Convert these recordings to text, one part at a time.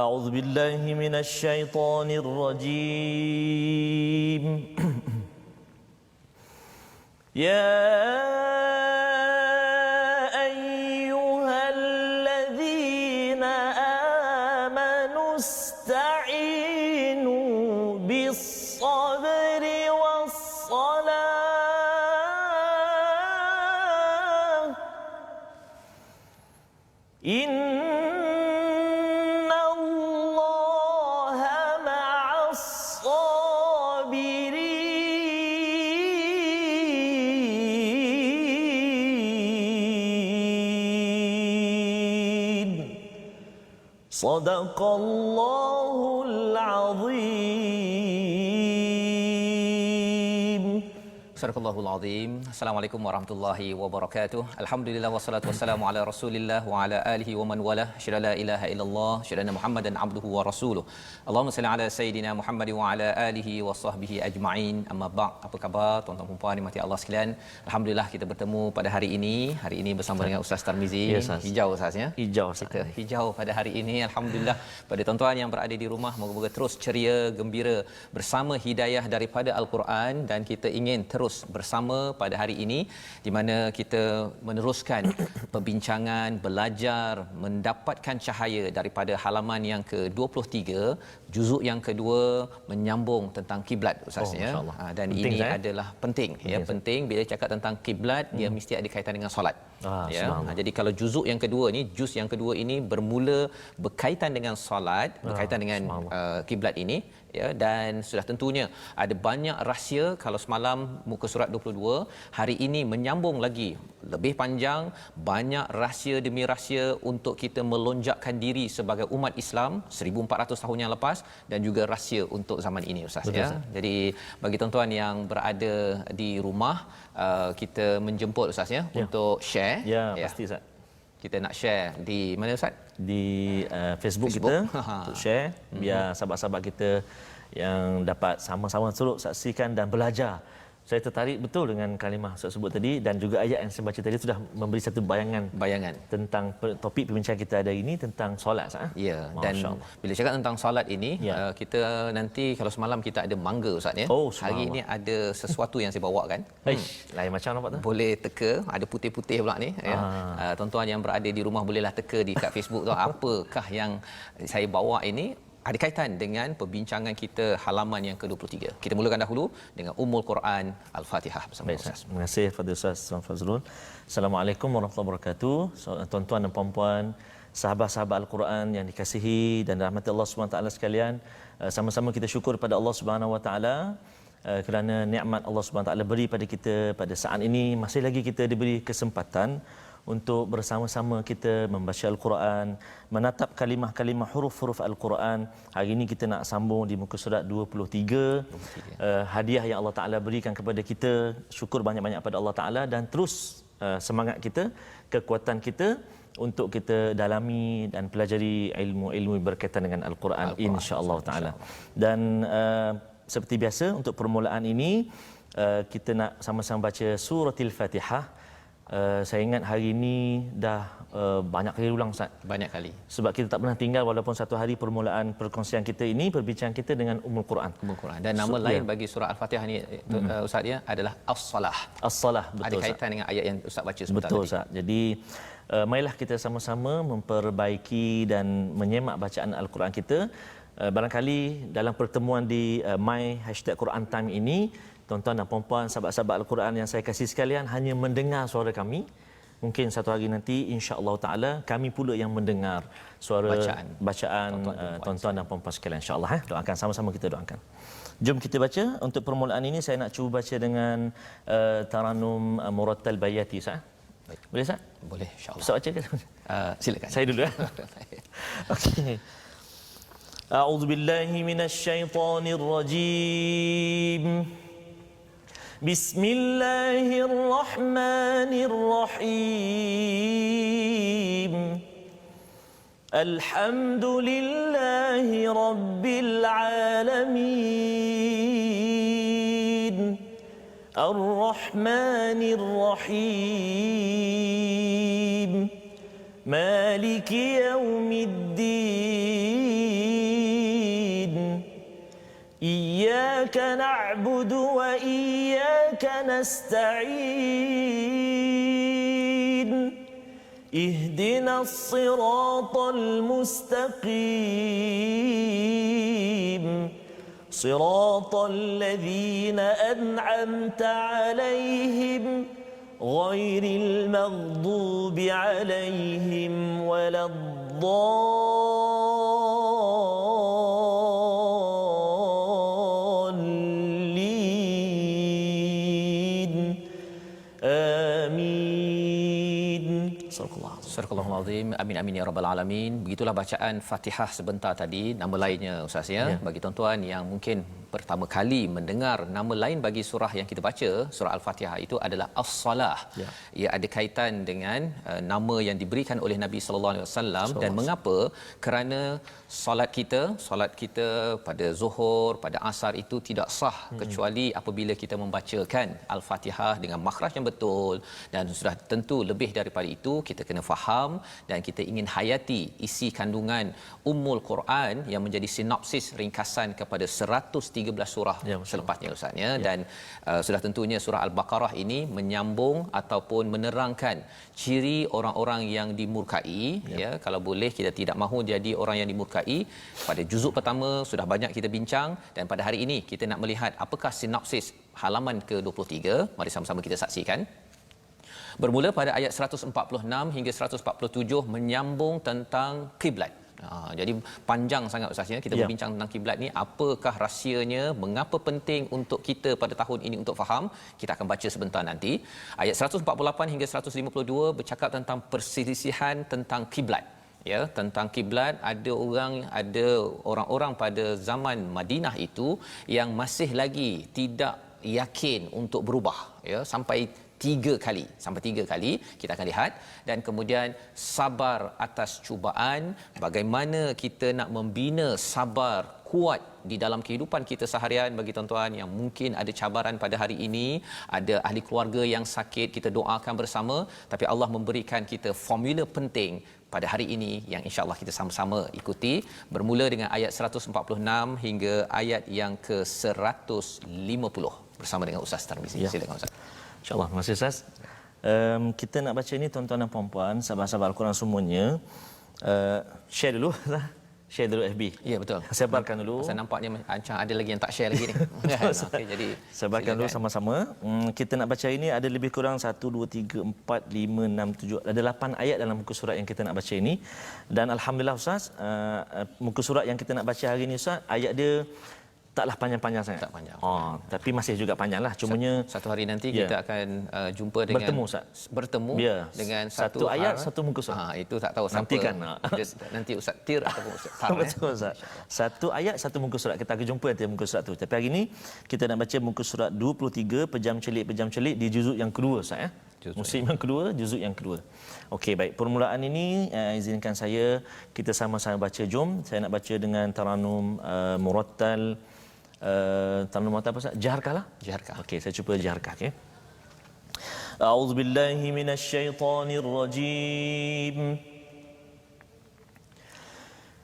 أعوذ بالله من الشيطان الرجيم يا أيها الذين آمنوا استعينوا بالصبر والصلاة إن الله مع الصابرين صدق الله العظيم. Sadaqallahul Azim. Assalamualaikum warahmatullahi wabarakatuh. Alhamdulillah wassalatu wassalamu ala Rasulillah wa ala alihi wa man walah. Syada la ilaha illallah, syada anna Muhammadan abduhu wa rasuluh. Allahumma salli ala sayidina Muhammad wa ala alihi wa sahbihi ajma'in. Amma ba'd. Apa khabar tuan-tuan dan puan dimati Allah sekalian? Alhamdulillah kita bertemu pada hari ini. Hari ini bersama dengan Ustaz Tarmizi. Ya, Ustaz. Hijau Ustaz ya. Hijau Kita hijau pada hari ini. Alhamdulillah pada tuan-tuan yang berada di rumah moga-moga terus ceria, gembira bersama hidayah daripada Al-Quran, dan kita ingin terus bersama pada hari ini di mana kita meneruskan perbincangan, belajar, mendapatkan cahaya daripada halaman yang ke-23, juzuk yang kedua menyambung tentang kiblat Ustaz ya. Dan penting, ini adalah penting ya, penting bila cakap tentang kiblat dia mesti ada kaitan dengan solat. Ya. Jadi kalau juzuk yang kedua ni, juz yang kedua ini bermula berkaitan dengan solat, berkaitan dengan kiblat ini ya, dan sudah tentunya ada banyak rahsia. Kalau semalam muka surat 22, hari ini menyambung lagi lebih panjang, banyak rahsia demi rahsia untuk kita melonjakkan diri sebagai umat Islam 1400 tahun yang lepas, dan juga rahsia untuk zaman ini Ustaz. Betul, ya. Ustaz. Jadi bagi tuan-tuan yang berada di rumah, kita menjemput Ustaz ya untuk share. Ya, pasti Ustaz. Kita nak share di mana Ustaz? Di Facebook kita untuk share biar sahabat-sahabat kita yang dapat sama-sama terus saksikan dan belajar. Saya tertarik betul dengan kalimah Ustaz sebut tadi, dan juga ayat yang saya baca tadi sudah memberi satu bayangan tentang topik perbincangan kita hari ini tentang solat. Ya, dan bila cakap tentang solat ini, kita nanti kalau semalam kita ada mangga Ustaz ya. Hari ini ada sesuatu yang saya bawakan. Lain macam nampak tu. Boleh teka, ada putih-putih pula ni ya. Tuan-tuan yang berada di rumah bolehlah teka di kat Facebook tu apakah yang saya bawa ini. Ada kaitan dengan perbincangan kita halaman yang ke-23. Kita mulakan dahulu dengan Ummul Quran Al-Fatihah bersama Ustaz. Terima kasih kepada Ustaz Fazrul. Assalamualaikum warahmatullahi wabarakatuh. Tuan-tuan dan puan-puan, sahabat-sahabat Al-Quran yang dikasihi dan rahmati Allah Subhanahu Wa Taala sekalian, sama-sama kita syukur pada Allah Subhanahu Wa Taala kerana nikmat Allah Subhanahu Wa Taala beri pada kita pada saat ini. Masih lagi kita diberi kesempatan untuk bersama-sama kita membaca Al-Quran, menatap kalimah-kalimah huruf-huruf Al-Quran. Hari ini kita nak sambung di muka surat 23. Hadiah yang Allah Ta'ala berikan kepada kita, syukur banyak-banyak pada Allah Ta'ala, dan terus semangat kita, kekuatan kita untuk kita dalami dan pelajari ilmu-ilmu berkaitan dengan Al-Quran, insya-Allah Ta'ala. Dan seperti biasa untuk permulaan ini, kita nak sama-sama baca suratul Fatihah. Saya ingat hari ini dah banyak kali ulang Ustaz. Banyak kali. Sebab kita tak pernah tinggal walaupun satu hari permulaan perkongsian kita ini, perbincangan kita dengan Ummul Quran. Ummul Quran. Dan nama lain bagi surah Al-Fatihah ni Ustaz ya adalah As-Salah. As-Salah, betul. Ada kaitan dengan ayat yang Ustaz baca sebentar tadi. Betul Ustaz. Jadi marilah kita sama-sama memperbaiki dan menyemak bacaan Al-Quran kita. Barangkali dalam pertemuan di My #Quran Time ini, tuan-tuan dan puan-puan, sahabat-sahabat Al-Quran yang saya kasih sekalian, hanya mendengar suara kami. Mungkin satu hari nanti insya-Allah Taala kami pula yang mendengar suara bacaan tuan-tuan dan puan-puan sekalian, insya-Allah. Doakan sama-sama, kita doakan. Jom kita baca. Untuk permulaan ini saya nak cuba baca dengan Taranum Murattal Bayati, Ustaz. Boleh Ustaz? Boleh, insya-Allah. Ustaz baca ke? Silakan. Saya dulu. Okey. A'udzu billahi minasy syaithanir rajim. Bismillahirrahmanirrahim. Alhamdulillahi rabbil alamin. Ar-Rahmanir Rahim. Maliki yaumiddin. إياك نعبد وإياك نستعين اهدنا الصراط المستقيم صراط الذين أنعمت عليهم غير المغضوب عليهم ولا الضالين آمين. صدق الله. Surahul Azim. Amin amin ya rabbal alamin. Begitulah bacaan Fatihah sebentar tadi. Nama lainnya Ustaz ya. Bagi tuan-tuan yang mungkin pertama kali mendengar nama lain bagi surah yang kita baca, surah Al-Fatihah itu adalah As-Salah. Ia ada kaitan dengan nama yang diberikan oleh Nabi sallallahu alaihi wasallam. Dan mengapa? Kerana solat kita pada Zuhur, pada Asar itu tidak sah kecuali apabila kita membacakan Al-Fatihah dengan makhraj yang betul, dan sudah tentu lebih daripada itu kita kena faham dan kita ingin hayati isi kandungan Ummul Quran yang menjadi sinopsis ringkasan kepada 113 surah selepasnya Ustaz ya. Dan sudah tentunya surah Al-Baqarah ini menyambung ataupun menerangkan ciri orang-orang yang dimurkai ya. Kalau boleh kita tidak mahu jadi orang yang dimurkai. Pada juzuk pertama sudah banyak kita bincang, dan pada hari ini kita nak melihat apakah sinopsis halaman ke-23. Mari sama-sama kita saksikan. Bermula pada ayat 146 hingga 147 menyambung tentang kiblat. Jadi panjang sangat Ustaz ya kita berbincang tentang kiblat ni, apakah rahsianya, mengapa penting untuk kita pada tahun ini untuk faham. Kita akan baca sebentar nanti. Ayat 148 hingga 152 bercakap tentang perselisihan tentang kiblat. Ya, tentang kiblat, ada orang-orang pada zaman Madinah itu yang masih lagi tidak yakin untuk berubah ya, sampai tiga kali kita akan lihat. Dan kemudian sabar atas cubaan, bagaimana kita nak membina sabar kuat di dalam kehidupan kita seharian. Bagi tuan-tuan yang mungkin ada cabaran pada hari ini, ada ahli keluarga yang sakit, kita doakan bersama, tapi Allah memberikan kita formula penting pada hari ini yang insya-Allah kita sama-sama ikuti, bermula dengan ayat 146 hingga ayat yang ke-150 bersama dengan Ustaz Tarmizi. Silakan Ustaz. InsyaAllah. Terima kasih Ustaz. Kita nak baca ni tuan-tuan dan puan-puan, sahabat-sahabat Al-Quran semuanya. Share dulu. Share dulu FB. Ya betul. Sebarkan dulu. Saya nampaknya macam ada lagi yang tak share lagi ni. Okey, jadi sebarkan dulu sama-sama. Kita nak baca ini ada lebih kurang 1 2 3 4 5 6 7 ada 8 ayat dalam muka surat yang kita nak baca ini. Dan alhamdulillah Ustaz, muka surat yang kita nak baca hari ini Ustaz, ayat dia taklah panjang-panjang sangat. Tak panjang. Tapi masih juga panjanglah. Cumanya satu hari nanti kita akan jumpa dengan bertemu dengan satu ayat satu muka surat. Itu tak tahu siapa. Nantikan. Nanti Ustaz Tir ataupun Ustaz Tar. Betul Ustaz. Satu ayat satu muka surat. Kita akan jumpa nanti muka surat tu. Tapi hari ini kita nak baca muka surat 23 pejam celik di juzuk yang kedua Ustaz ya. Musim yang kedua, juzuk yang kedua. Okey, baik. Permulaan ini izinkan saya kita sama-sama baca. Jom, saya nak baca dengan taranum murattal. Taranum murattal apa Ustaz? Jaharkah lah? Jaharkah. Okey, saya cuba jaharkah. Okey. A'udzubillahi minasyaitonirrajim.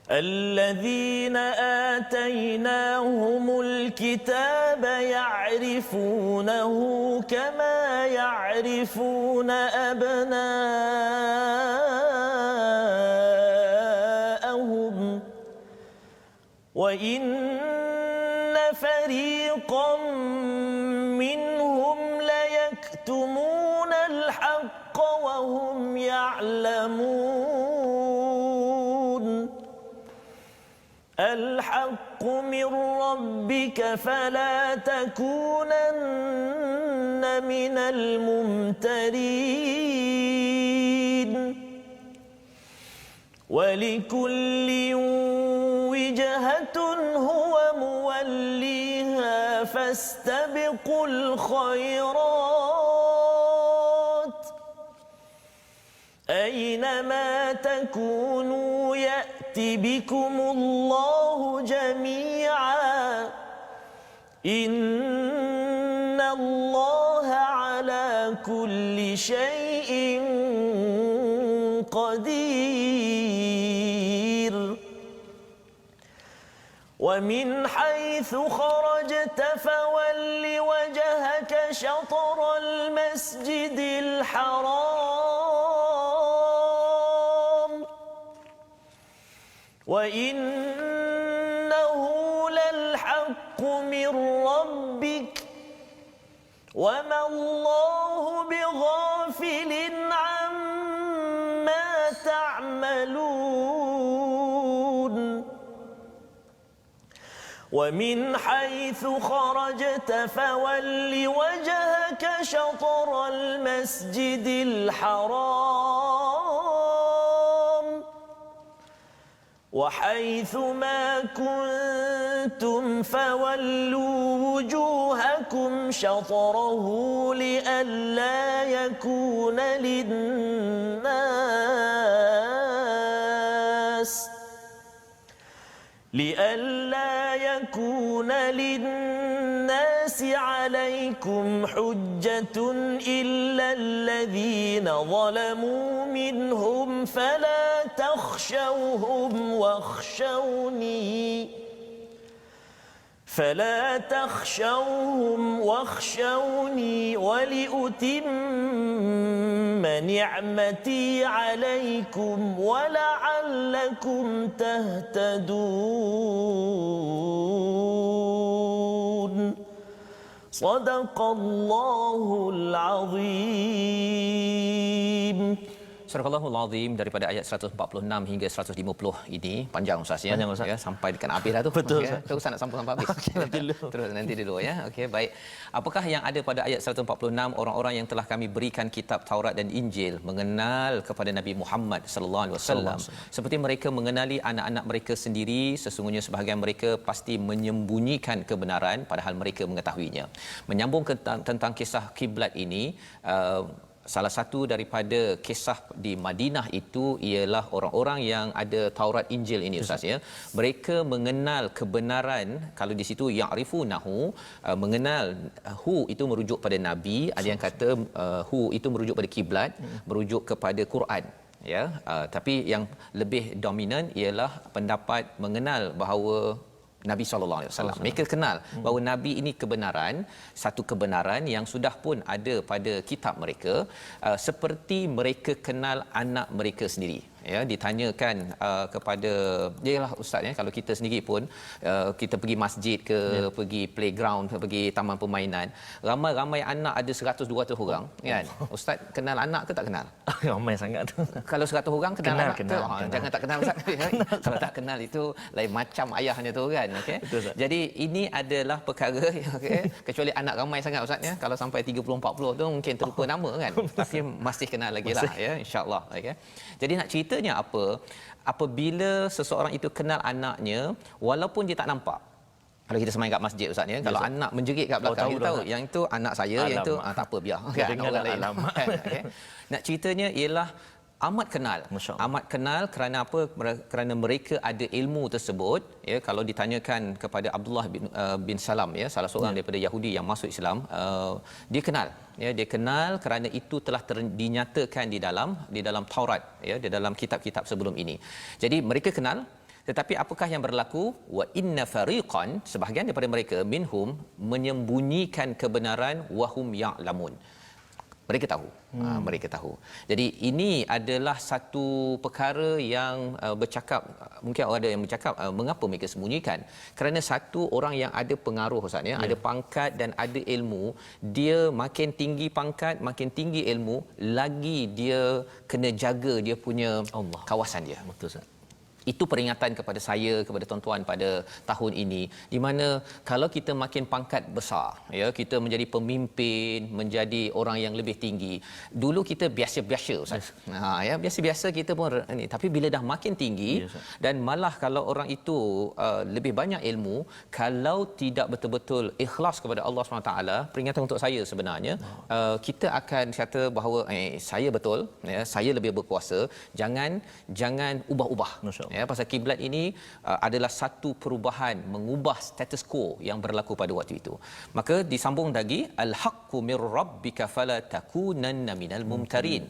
الذين آتيناهم الكتاب يعرفونه كما يعرفون أبناءهم وإن فريقا منهم ليكتمون الحق وهم يعلمون الحق من ربك فلا تكونن من الممترين ولكل وجهة هو موليها فاستبقوا الخيرات أينما تكونوا يأت بكم الله جميعا إن الله على كل شيء قدير ومن حيث خرجت فول وجهك شطر المسجد الحرام وإنه للحق من ربك وما الله بغافل عما تعملون ومن حيث خرجت فول وجهك شطر المسجد الحرام وحيث ما كنتم فولوا وجوهكم شطره لئلا يكون للناس عليكم حجة إلا الذين ظلموا منهم فلا تخشوهم واخشوني ولأتم نعمتي عليكم ولعلكم تهتدون صدق الله العظيم. Surah Al-Azim daripada ayat 146 hingga 150 ini panjang Ustaz ya. Panjang, Ustaz. Ya sampai dekat habis dah tu. Betul, ya. Ustaz. Terus nak sambung sampai habis. Okey, nanti dulu. Terus nanti dulu ya. Okey baik. Apakah yang ada pada ayat 146 orang-orang yang telah kami berikan kitab Taurat dan Injil mengenal kepada Nabi Muhammad sallallahu alaihi wasallam seperti mereka mengenali anak-anak mereka sendiri, sesungguhnya sebahagian mereka pasti menyembunyikan kebenaran padahal mereka mengetahuinya. Menyambung tentang kisah kiblat ini, salah satu daripada kisah di Madinah itu ialah orang-orang yang ada Taurat Injil ini Ustaz ya. Mereka mengenal kebenaran, kalau di situ ya'rifunahu, mengenal hu itu merujuk pada nabi, ada yang kata hu itu merujuk pada kiblat, merujuk kepada Quran ya. Tapi yang lebih dominan ialah pendapat mengenal bahawa Nabi SAW. Mereka kenal bahawa Nabi ini kebenaran, satu kebenaran yang sudah pun ada pada kitab mereka, seperti mereka kenal anak mereka sendiri. Ya, ditanyakan kepada yalah ustaz ya, kalau kita sendiri pun kita pergi masjid ke pergi playground, pergi taman permainan, ramai-ramai anak ada 100 200 orang kan. Ustaz kenal anak ke tak kenal? Ramai sangat tu. Kalau 100 orang kenal anak kenal. jangan tak kenal ustaz. Kalau tak kenal itu lain macam ayahnya tu kan. Okey. Jadi ini adalah perkara okey, kecuali anak ramai sangat ustaz ya. Kalau sampai 30 40 tu mungkin terlupa nama kan. Tapi masih kenal lagi lah ya, insya-Allah. Okey. Jadi nak ceritanya apa? Apabila seseorang itu kenal anaknya walaupun dia tak nampak. Kalau kita semain kat masjid ustaz ya, kalau anak menjerit kat belakang kita tahu yang itu anak saya, yang itu tak apa biar kan anak orang lain. Okay. Nak ceritanya ialah amat kenal kerana apa? Kerana mereka ada ilmu tersebut ya. Kalau ditanyakan kepada Abdullah bin Salam ya, salah seorang daripada Yahudi yang masuk Islam, dia kenal ya, dia kenal kerana itu telah dinyatakan di dalam Taurat ya, di dalam kitab-kitab sebelum ini. Jadi mereka kenal, tetapi apakah yang berlaku? Wa inna fariqan, sebahagian daripada mereka, minhum, menyembunyikan kebenaran wahum ya'lamun. Mereka tahu. Mereka tahu. Jadi ini adalah satu perkara yang bercakap, mungkin ada yang bercakap mengapa mereka sembunyikan? Kerana satu orang yang ada pengaruh ustaz ya, ada pangkat dan ada ilmu, dia makin tinggi pangkat, makin tinggi ilmu, lagi dia kena jaga dia punya kawasan dia. Betul Ustaz. Itu peringatan kepada saya, kepada tuan-tuan pada tahun ini, di mana kalau kita makin pangkat besar ya, kita menjadi pemimpin, menjadi orang yang lebih tinggi, dulu kita biasa-biasa ustaz. Ya biasa-biasa kita pun ni, tapi bila dah makin tinggi dan malah kalau orang itu lebih banyak ilmu, kalau tidak betul-betul ikhlas kepada Allah SWT, peringatan untuk saya sebenarnya, kita akan kata bahawa saya betul ya, saya lebih berkuasa, jangan ubah-ubah ya, pasal kiblat ini adalah satu perubahan, mengubah status quo yang berlaku pada waktu itu. Maka disambung lagi, al-haqqu mir rabbika fala takunanna minal mumtarin.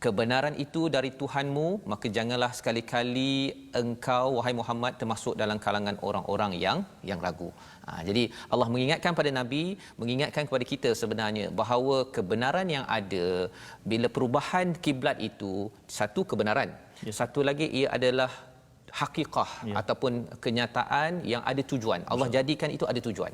kebenaran itu dari Tuhanmu, maka janganlah sekali-kali engkau wahai Muhammad termasuk dalam kalangan orang-orang yang ragu. Jadi Allah mengingatkan pada Nabi, mengingatkan kepada kita sebenarnya bahawa kebenaran yang ada bila perubahan kiblat itu satu kebenaran, satu lagi ia adalah hakikah ataupun kenyataan yang ada tujuan. Allah jadikan itu ada tujuan.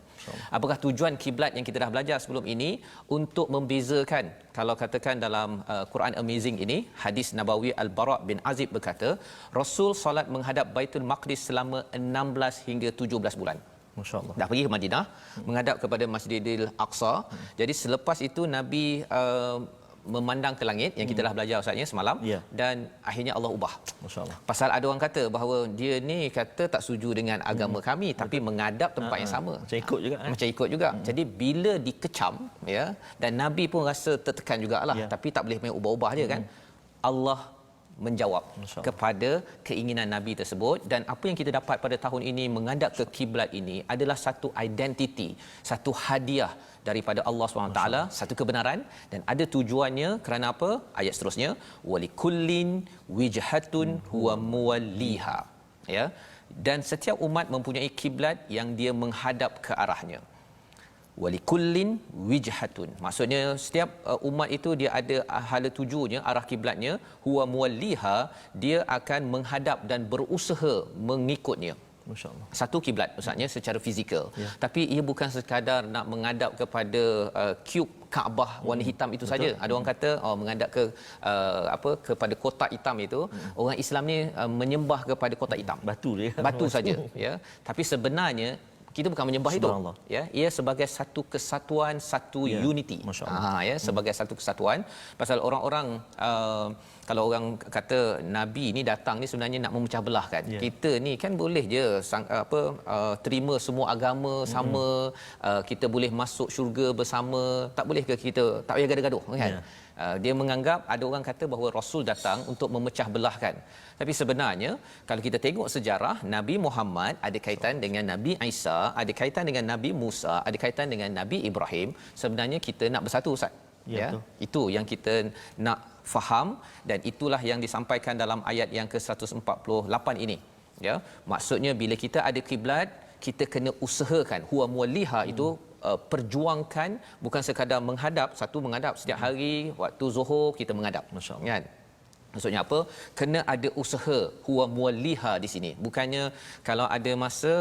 Apakah tujuan kiblat yang kita dah belajar sebelum ini untuk membezakan, kalau katakan dalam Quran Amazing ini, hadis Nabawi Al-Bara' bin Azib berkata, Rasul solat menghadap Baitul Maqdis selama 16 hingga 17 bulan. Masya-Allah. Dah pergi ke Madinah, menghadap kepada Masjidil Aqsa. Jadi selepas itu Nabi memandang ke langit yang kita dah belajar Ustaznya semalam, dan akhirnya Allah ubah. Masya-Allah. Pasal ada orang kata bahawa dia ni kata tak setuju dengan agama kami, tapi menghadap tempat yang sama. Macam ikut juga. Macam ikut juga. Jadi bila dikecam, ya, dan Nabi pun rasa tertekan jugalah, tapi tak boleh main ubah-ubah je kan. Allah menjawab kepada keinginan Nabi tersebut, dan apa yang kita dapat pada tahun ini menghadap ke kiblat ini adalah satu identiti, satu hadiah daripada Allah SWT, satu kebenaran, dan ada tujuannya. Kerana apa? Ayat seterusnya, walikullin wijhatun huwa muwalliha, ya, dan setiap umat mempunyai kiblat yang dia menghadap ke arahnya. Walikullin wijhatun, maksudnya setiap umat itu dia ada hala tujunya, arah kiblatnya. Huwa muwalliha, dia akan menghadap dan berusaha mengikutnya. Masya-Allah. Satu kiblat maksudnya secara fizikal, tapi ia bukan sekadar nak menghadap kepada cube Kaabah warna hitam itu saja. Ada orang kata menghadap ke kepada kotak hitam itu. Orang Islam ni menyembah kepada kotak hitam, Batu dia. batu saja, ya. Tapi sebenarnya kita bukan menyembah itu, ya, ia sebagai satu kesatuan, satu unity, ya, sebagai satu kesatuan. Pasal orang-orang kalau orang kata Nabi ni datang ni sebenarnya nak memecah belahkan. Kita ni kan boleh je terima semua agama sama, kita boleh masuk syurga bersama, tak boleh ke kita tak payah gaduh-gaduh kan? Dia menganggap, ada orang kata bahawa Rasul datang untuk memecah belahkan. Tapi sebenarnya kalau kita tengok sejarah, Nabi Muhammad ada kaitan dengan Nabi Isa, ada kaitan dengan Nabi Musa, ada kaitan dengan Nabi Ibrahim. Sebenarnya kita nak bersatu, Ustaz. Ya, itu yang kita nak faham, dan itulah yang disampaikan dalam ayat yang ke-148 ini. Ya, maksudnya bila kita ada kiblat, kita kena usahakan. Huwa muwalliha itu perjuangkan, bukan sekadar menghadap, satu menghadap setiap hari waktu Zuhur kita menghadap. Kan? Maksudnya apa? Kena ada usaha. Huwa muwalliha di sini. Bukannya kalau ada masa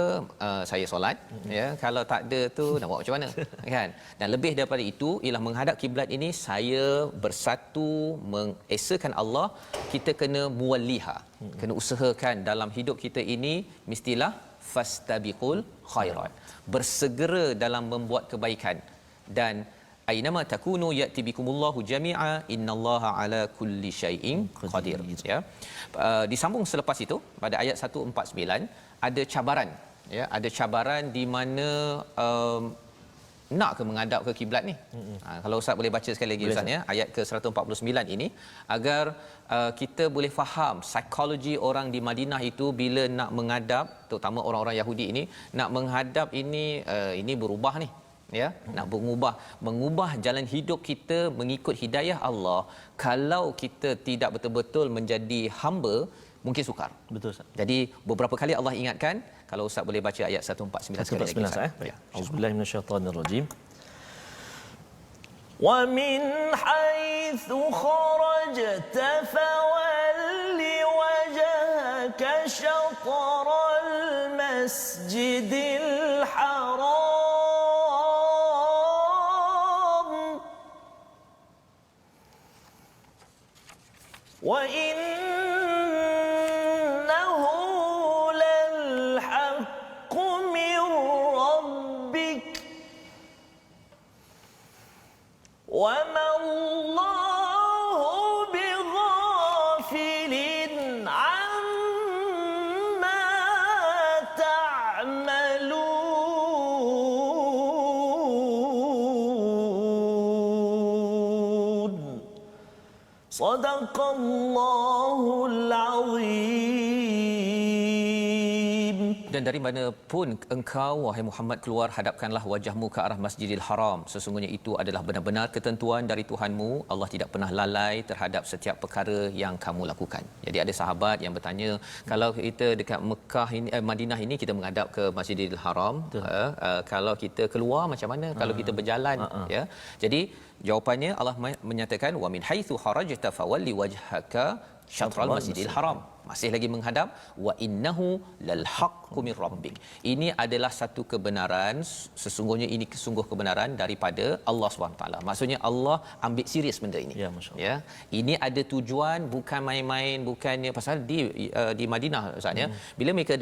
saya solat, ya, kalau tak ada tu nak buat macam mana? Kan? Dan lebih daripada itu ialah menghadap kiblat ini saya bersatu mengesakan Allah. Kita kena muwalliha. Kena usahakan dalam hidup kita ini mestilah fastabiqul khairat. Bersegera dalam membuat kebaikan, dan ainama takunu ya'ti bikumullahu jami'a innallaha ala kulli syai'in qadir, ya. Disambung selepas itu pada ayat 149 ada cabaran, ya, ada cabaran di mana nak ke menghadap ke kiblat ni. Kalau Ustaz boleh baca sekali lagi, Ustaz, ya, ayat ke-149 ini, agar kita boleh faham psikologi orang di Madinah itu bila nak menghadap, terutama orang-orang Yahudi ini nak menghadap ini berubah ni, ya, nak mengubah jalan hidup kita mengikut hidayah Allah. Kalau kita tidak betul-betul menjadi hamba, mungkin sukar. Betul, Ustaz. Jadi beberapa kali Allah ingatkan. Kalau Ustaz boleh baca ayat 149 sekali lagi, Ustaz. Baik. Auzubillahi minasyaitonirrajim. Wa min haitsu kharajta fawalli wajhaka syatral masjidil haram wa وَمَا اللَّهُ بِغَافِلٍ عَمَّا تَعْمَلُونَ صَدَقَ اللَّهُ الْعَظِيمُ. Dan dari mana pun engkau wahai Muhammad keluar, hadapkanlah wajahmu ke arah Masjidil Haram. Sesungguhnya itu adalah benar-benar ketentuan dari Tuhanmu. Allah tidak pernah lalai terhadap setiap perkara yang kamu lakukan. Jadi ada sahabat yang bertanya, kalau kita dekat Mekah ini Madinah ini kita menghadap ke Masjidil Haram, kalau kita keluar macam mana? Kalau kita berjalan, ya. Jadi jawapannya Allah menyatakan wa min haitsu kharajta fawalli wajhaka syatral Masjidil Haram. Masih lagi menghadap, wa innahu lal haqqu min rabbik. Ini adalah satu kebenaran, sesungguhnya ini sungguh kebenaran daripada Allah SWT. Maksudnya Allah ambil serius benda ini. Ya, Masya Allah. Ya. Ini ada tujuan, bukan main-main, bukannya pasal di Madinah Ustaz ya. Bila mereka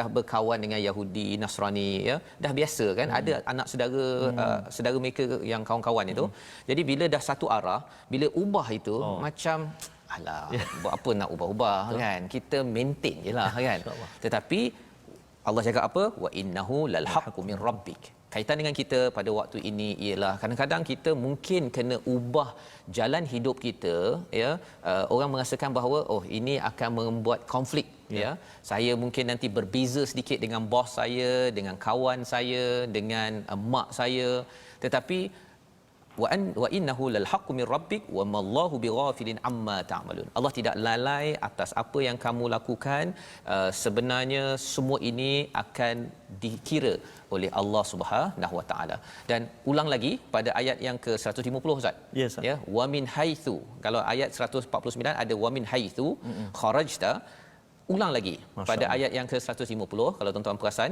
dah berkawan dengan Yahudi, Nasrani, ya, dah biasa kan, ada anak saudara saudara mereka yang kawan-kawan itu. Jadi bila dah satu arah, bila ubah itu macam alah, buat apa nak ubah-ubah kan, kita maintain jelah kan. Tetapi Allah cakap apa? Wa innahu lal haqqu min rabbik. Kaitan dengan kita pada waktu ini ialah kadang-kadang kita mungkin kena ubah jalan hidup kita, ya. Orang merasakan bahawa ini akan membuat konflik, ya. Saya mungkin nanti berbeza sedikit dengan bos saya, dengan kawan saya, dengan mak saya, tetapi wa innahu lal haqqu min rabbik wa mallahu bighafilin amma ta'malun. Allah tidak lalai atas apa yang kamu lakukan. Sebenarnya semua ini akan dikira oleh Allah Subhanahu wa taala. Dan ulang lagi pada ayat yang ke-150 Ustaz. Yes, ya, wa min haitsu. Kalau ayat 149 ada wa min haitsu kharajta. Ulang lagi pada ayat yang ke-150 kalau tuan-tuan perasan.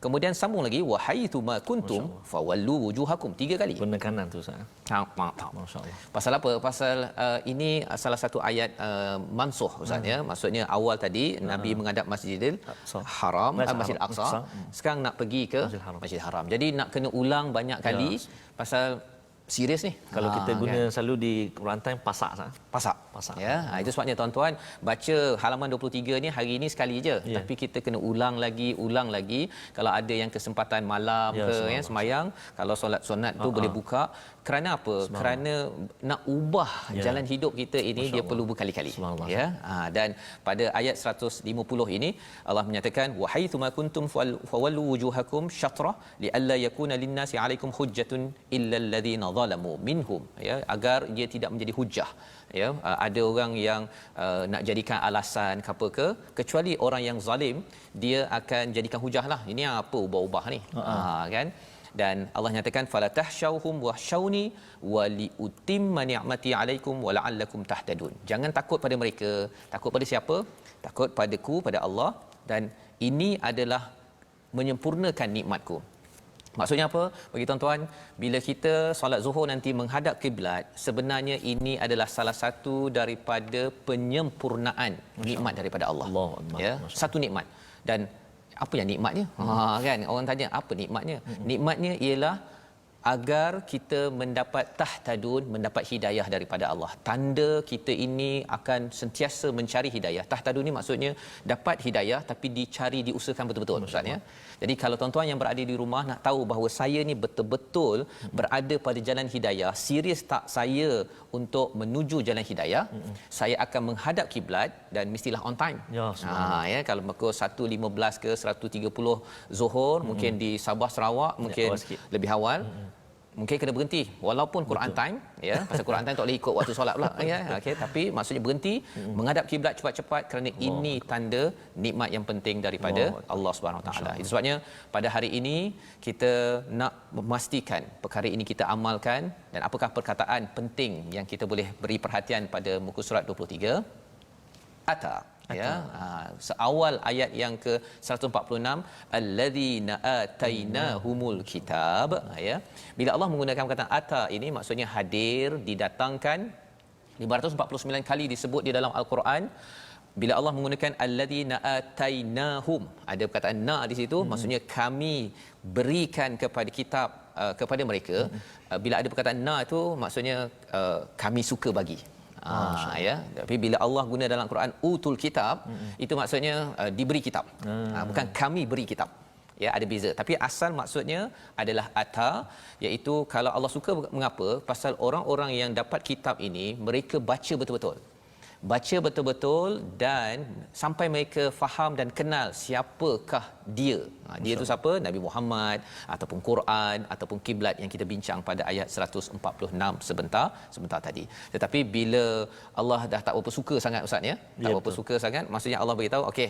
Kemudian sambung lagi wa haitsu ma kuntum fawallu wujuhakum, 3 kali. Penekanan tu Ustaz. Masya-Allah. Pasal apa? Pasal ini salah satu ayat mansuh Ustaz ya. Maksudnya awal tadi Nabi menghadap Masjidil Haram, Masjid Al-Aqsa. Sekarang nak pergi ke Masjid Haram. Jadi nak kena ulang banyak kali pasal serius ni. Kalau kita guna kan? Selalu di Quran Time pasak. Ya, itu sebabnya tuan-tuan baca halaman 23 ni hari ini sekali je, tapi kita kena ulang lagi. Kalau ada yang kesempatan malam ke semayang, kalau solat sunat tu boleh buka. Kerana apa? Kerana nak ubah jalan hidup kita ini dia perlu berkali-kali. Ya. Dan pada ayat 150 ini Allah menyatakan wa haitsu ma kuntum fawallu wujuhakum syatra li alla yakuna lin-nasi 'alaikum hujjatun illa alladhina zalamu minhum, ya, agar dia tidak menjadi hujah, ya. Ada orang yang nak jadikan alasan apa ke, kecuali orang yang zalim dia akan jadikan hujah lah, ini apa ubah-ubah ni, kan. Dan Allah nyatakan fala tahshauhum wahshauni wa liutimma ni'mati 'alaikum wa la'allakum tahtadun. Jangan takut pada mereka. Takut pada siapa? Takut padaku, pada Allah, dan ini adalah menyempurnakan nikmatku. Maksudnya apa? Bagi tuan-tuan, bila kita solat zuhur nanti menghadap kiblat, sebenarnya ini adalah salah satu daripada penyempurnaan nikmat daripada Allah. Ya, satu nikmat. Dan apa yang nikmatnya? Kan orang tanya apa nikmatnya? Nikmatnya ialah agar kita mendapat tahtadun, mendapat hidayah daripada Allah. Tanda kita ini akan sentiasa mencari hidayah. Tahtadun ni maksudnya dapat hidayah tapi dicari, diusahakan betul-betul Ustaz ya. Jadi kalau tuan-tuan yang berada di rumah nak tahu bahawa saya ni betul-betul berada pada jalan hidayah, serius tak saya untuk menuju jalan hidayah, saya akan menghadap kiblat dan mestilah on time. Ya, kalau pukul 1.15 ke 1.30 Zuhur, mungkin di Sabah Sarawak mungkin lebih awal. Mungkin kena berhenti walaupun Quran time, ya, pasal Quran time tak boleh ikut waktu solat pula, ya. Okey, tapi maksudnya berhenti menghadap kiblat cepat-cepat kerana ini tanda nikmat yang penting daripada Allah Subhanahu Wa Taala. Itu sebabnya pada hari ini kita nak memastikan perkara ini kita amalkan. Dan apakah perkataan penting yang kita boleh beri perhatian pada muka surat 23? Ata. Ya, seawal ayat yang ke 146, alladzina atainahumul kitab, ya. Bila Allah menggunakan perkataan ata ini maksudnya hadir, didatangkan, 549 kali disebut di dalam al-Quran. Bila Allah menggunakan alladzina atainahum, ada perkataan na di situ, maksudnya kami berikan kepada kitab kepada mereka. Bila ada perkataan na itu maksudnya kami suka bagi. Ya, tapi bila Allah guna dalam Quran utul kitab, itu maksudnya diberi kitab. Bukan kami beri kitab. Ya, ada beza. Tapi asal maksudnya adalah ata, iaitu kalau Allah suka, mengapa? Pasal orang-orang yang dapat kitab ini mereka baca betul-betul. baca betul-betul dan sampai mereka faham dan kenal siapakah dia. Dia itu siapa? Nabi Muhammad ataupun Quran ataupun kiblat yang kita bincang pada ayat 146 sebentar tadi. Tetapi bila Allah dah tak berapa suka sangat ustaz ya, tak berapa suka sangat, maksudnya Allah beritahu okey,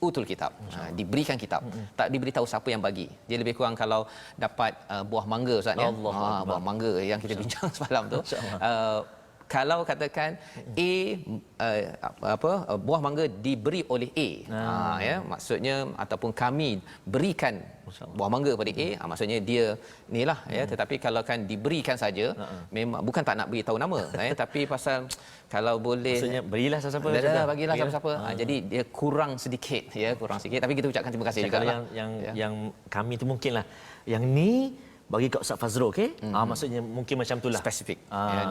utul kitab, diberikan kitab, tak diberitahu siapa yang bagi. Dia lebih kurang kalau dapat buah mangga ustaz ya, buah mangga yang kita bincang semalam tu, kalau katakan buah mangga diberi oleh A, ya, maksudnya ataupun kami berikan buah mangga pada A, maksudnya dia inilah ya. Tetapi kalau kan diberikan saja, memang bukan tak nak beritahu nama tapi pasal kalau boleh maksudnya berilah siapa-siapa, bagilah siapa-siapa. Jadi dia kurang sedikit ya, kurang sikit, tapi kita ucapkan terima kasih juga lah. Yang kami tu mungkinlah yang ni bagi kat Ustaz Fazrul, okey? Maksudnya mungkin macam itulah. Spesifik.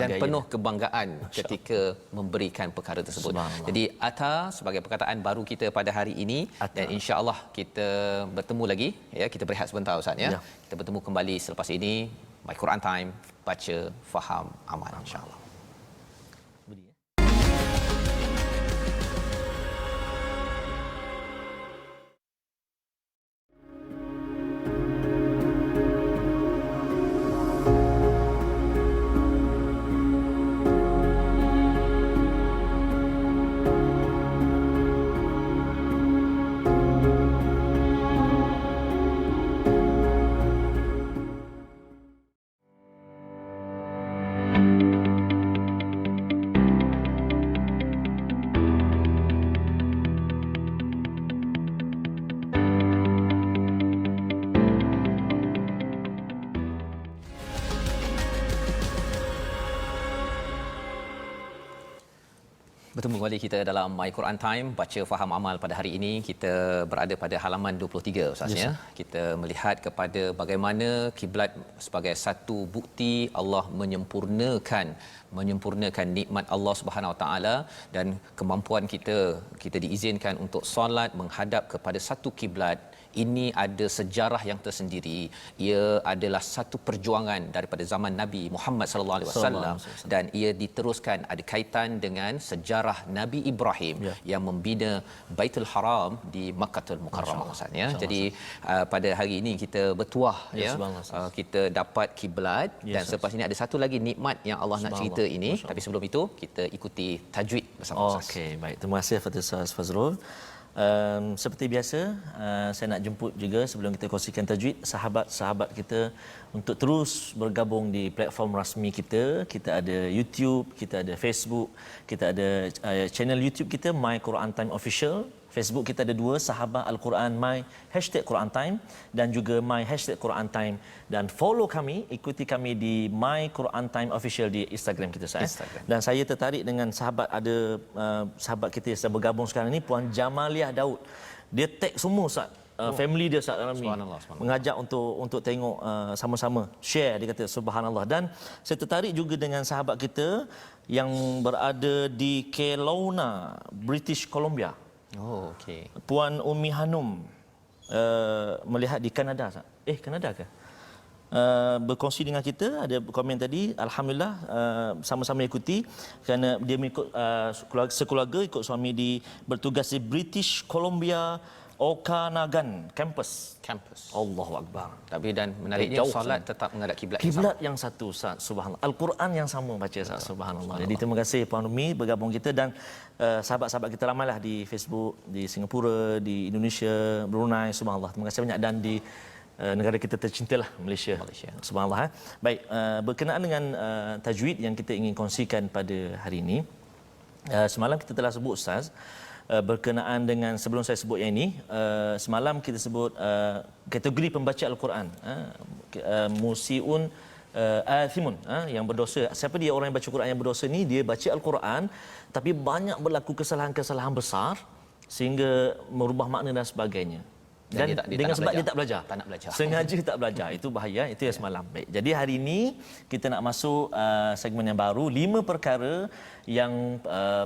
Dan penuh kebanggaan ketika memberikan perkara tersebut. Jadi Ata sebagai perkataan baru kita pada hari ini, dan insya-Allah kita bertemu lagi ya. Kita berehat sebentar Ustaz ya. Kita bertemu kembali selepas ini. My Quran Time, baca, faham, amal insya-Allah. Bertemu kembali kita dalam My Quran Time, baca faham amal. Pada hari ini kita berada pada halaman 23 Ustaz ya. Kita melihat kepada bagaimana kiblat sebagai satu bukti Allah menyempurnakan nikmat Allah Subhanahu Wa Taala, dan kemampuan kita diizinkan untuk solat menghadap kepada satu kiblat. Ini ada sejarah yang tersendiri. Ia adalah satu perjuangan daripada zaman Nabi Muhammad sallallahu alaihi wasallam, dan ia diteruskan, ada kaitan dengan sejarah Nabi Ibrahim yang membina Baitul Haram di Makkahul Mukarramah Ustaz ya. Jadi pada hari ini kita bertuah ya, kita dapat kiblat, dan selepas ini ada satu lagi nikmat yang Allah nak cerita ini. Tapi sebelum itu kita ikuti tajwid bersama Ustaz. Okey, baik. Terima kasih Fatih Ustaz Fazrul. Seperti biasa, saya nak jemput juga sebelum kita kongsikan tajwid sahabat-sahabat kita untuk terus bergabung di platform rasmi kita. Kita ada YouTube, kita ada Facebook, kita ada channel YouTube kita My Quran Time Official. Facebook kita ada 2, Sahabat Al-Quran My #Quran Time dan juga My #Quran Time, dan follow kami, ikuti kami di My Quran Time Official di Instagram kita Instagram. Dan saya tertarik dengan sahabat kita yang sedang bergabung sekarang ni, Puan Jamaliah Daud. Dia tag semua Ustaz. Family dia saat dalam ni mengajak untuk tengok sama-sama share, dia kata subhanallah. Dan saya tertarik juga dengan sahabat kita yang berada di Kelowna, British Columbia. Okey. Puan Umi Hanum melihat di Kanada. Kanada ke? Berkongsi dengan kita, ada komen tadi, alhamdulillah sama-sama ikuti kerana dia mengikut sekeluarga ikut suami bertugas di British Columbia Okanagan campus. Allahu Akbar. Tapi dan menariknya solat tetap menghadap kiblat yang sama. Ustaz, subhanallah. Al-Quran yang sama baca Ustaz, subhanallah. Jadi terima kasih Puan Umi bergabung kita, dan sahabat-sahabat kita ramailah di Facebook, di Singapura, di Indonesia, Brunei, subhanallah. Terima kasih banyak, dan di negara kita tercintalah, Malaysia. Subhanallah. Baik, berkenaan dengan tajwid yang kita ingin kongsikan pada hari ini. Semalam kita telah sebut Ustaz, berkenaan dengan, sebelum saya sebut yang ini, semalam kita sebut kategori pembaca Al-Quran, musiun athimun, yang berdosa. Siapa dia orang yang baca Quran yang berdosa ni? Dia baca Al-Quran tapi banyak berlaku kesalahan-kesalahan besar sehingga merubah makna dan sebagainya. Dan dengan sebab dia tak belajar. Sengaja tak belajar. Itu bahaya. Itu yang semalam. Baik. Jadi hari ini kita nak masuk segmen yang baru, 5 perkara yang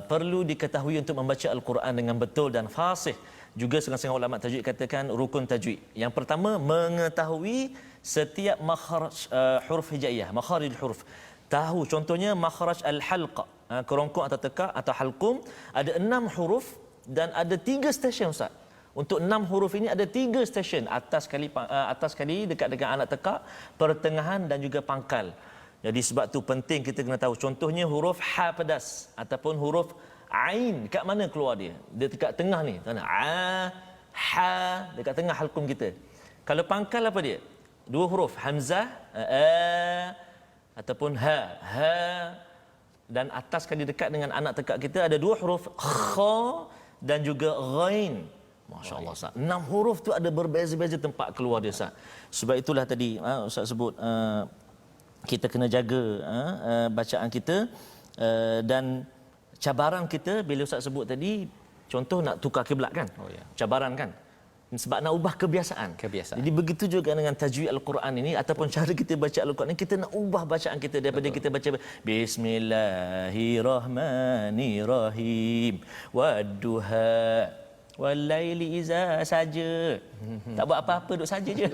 perlu diketahui untuk membaca Al-Quran dengan betul dan fasih. Juga setengah-setengah ulama tajwid katakan rukun tajwid. Yang pertama, mengetahui setiap makhraj huruf hijaiyah, makharijul huruf. Tahu contohnya makhraj al-halq, kerongkong atau tekak atau halqum, ada 6 huruf dan ada 3 stesen Ustaz. Untuk 6 huruf ini ada 3 stesen, atas kali dekat dengan anak tekak, pertengahan dan juga pangkal. Jadi sebab tu penting kita kena tahu. Contohnya huruf ha pedas ataupun huruf ain, dekat mana keluar dia? Dia dekat tengah ni. Ha dekat tengah halqum kita. Kalau pangkal apa dia? 2 huruf, hamzah ataupun ha. Dan atas kali dekat dengan anak tekak kita ada 2 huruf, kha dan juga ghain. Masya-Allah Ustaz. 6 huruf tu ada berbeza-beza tempat keluar dia Ustaz. Sebab itulah tadi Ustaz sebut kita kena jaga bacaan kita dan cabaran kita bila Ustaz sebut tadi, contoh nak tukar kiblat kan? Cabaran kan? Sebab nak ubah kebiasaan. Jadi begitu juga dengan tajwid Al-Quran ini ataupun cara kita baca Al-Quran ini, kita nak ubah bacaan kita daripada kita baca Bismillahirrahmanirrahim wadduha walaili iza saja. Tak buat apa-apa, duduk saja je.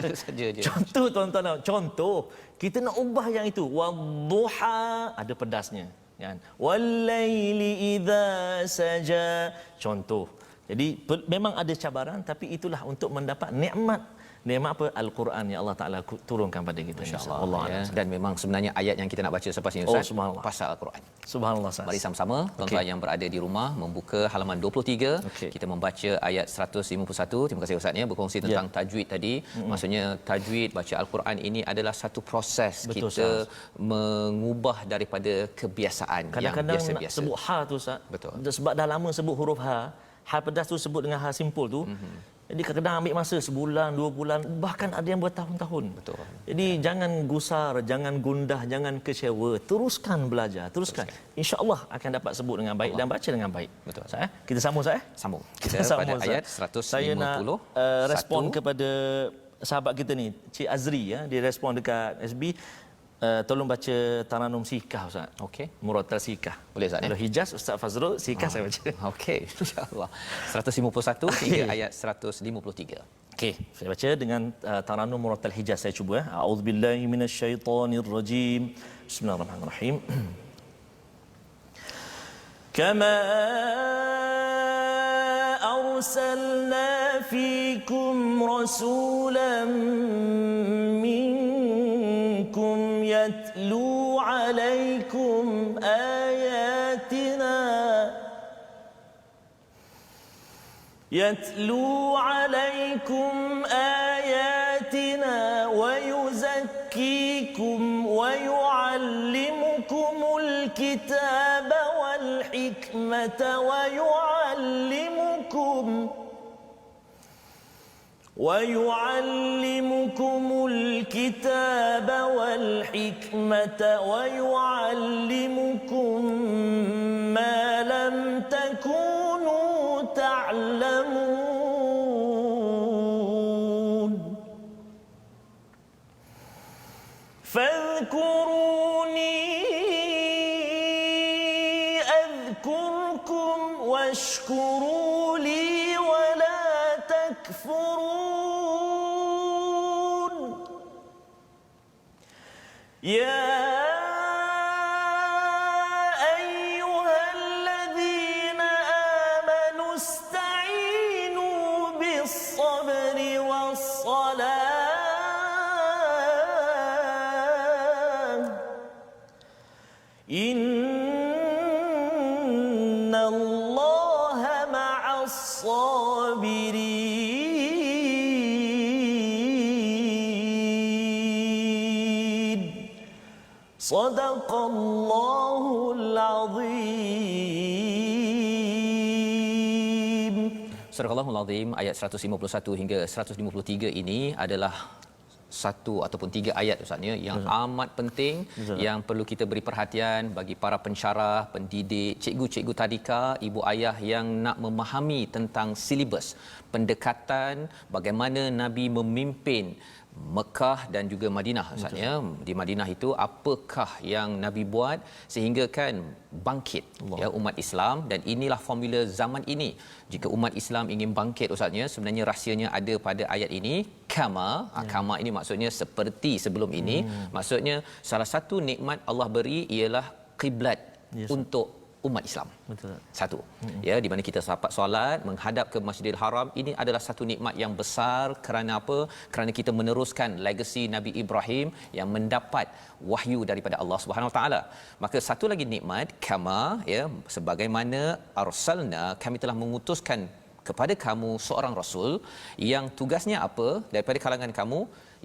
Contoh tuan-tuan, contoh kita nak ubah yang itu. Wadduha ada pedasnya kan. Walaili iza saja. Contoh. Jadi memang ada cabaran, tapi itulah untuk mendapat nikmat apa? Al-Quran yang Allah Taala turunkan pada kita, insya-Allah. Dan memang sebenarnya ayat yang kita nak baca selepas ini Ustaz, pasal Al-Quran. Subhanallah. Mari sama-sama tuan-tuan yang berada di rumah membuka halaman 23. Kita membaca ayat 151. Terima kasih Ustaz berkongsi tentang tajwid tadi. Maksudnya tajwid baca Al-Quran ini adalah satu proses. Betul, kita mengubah daripada kebiasaan yang biasa-biasa. Kadang-kadang nak sebut ha tu Ustaz. Betul. Sebab dah lama sebut huruf ha pedas tu sebut dengan ha simpul tu. Jadi kadang-kadang ambil masa sebulan, 2 bulan, bahkan ada yang bertahun-tahun. Betul. Jadi jangan gusar, jangan gundah, jangan kecewa. Teruskan belajar, teruskan. Insya-Allah akan dapat sebut dengan baik dan baca dengan baik. Betul. Kita sambung Ustaz. Sambung. Kita pada ayat 150. Saya nak respon kepada sahabat kita ni, Cik Azri dia respon dekat SB. Tolong baca Taranum Sikah Ustaz. Okey. Murattal Sikah. Boleh Ustaz Kalau Hijaz Ustaz Fazrul, Sikah saya baca. Okey, insya-Allah. 151 hingga ayat 153. Okey, saya baca dengan Taranum Murattal Hijaz saya cuba A'udzubillahi minasyaitonirrajim. Bismillahirrahmanirrahim. Kama arsalna fikum rasulan يتلو عليكم آياتنا ويزكيكم ويعلمكم الكتاب والحكمة ويعلمكم ما لم تكونوا تعلمون فاذكروني أذكركم واشكروا لي ولا تكفرون يا أيها الذين آمنوا استعينوا بالصبر والصلاة إن الله مع الصابرين صدق الله العظيم. Surah Al-Azim ayat 151 hingga 153 ini adalah satu ataupun 3 ayat Ustaznya yang amat penting, yang perlu kita beri perhatian bagi para pensyarah, pendidik, cikgu-cikgu tadika, ibu ayah yang nak memahami tentang silibus pendekatan bagaimana Nabi memimpin Mekah dan juga Madinah Ustaznya. Di Madinah itu apakah yang Nabi buat sehingga kan bangkit umat Islam, dan inilah formula zaman ini. Jika umat Islam ingin bangkit Ustaznya, sebenarnya rahsianya ada pada ayat ini. Kama ini maksudnya seperti sebelum ini. Maksudnya salah satu nikmat Allah beri ialah kiblat untuk umat Islam. Betul. Satu. Ya, di mana kita dapat solat menghadap ke Masjidil Haram, ini adalah satu nikmat yang besar. Kerana apa? Kerana kita meneruskan legasi Nabi Ibrahim yang mendapat wahyu daripada Allah Subhanahu Wa Taala. Maka satu lagi nikmat, kama, ya, sebagaimana arsalna, kami telah mengutuskan kepada kamu seorang rasul yang tugasnya apa daripada kalangan kamu?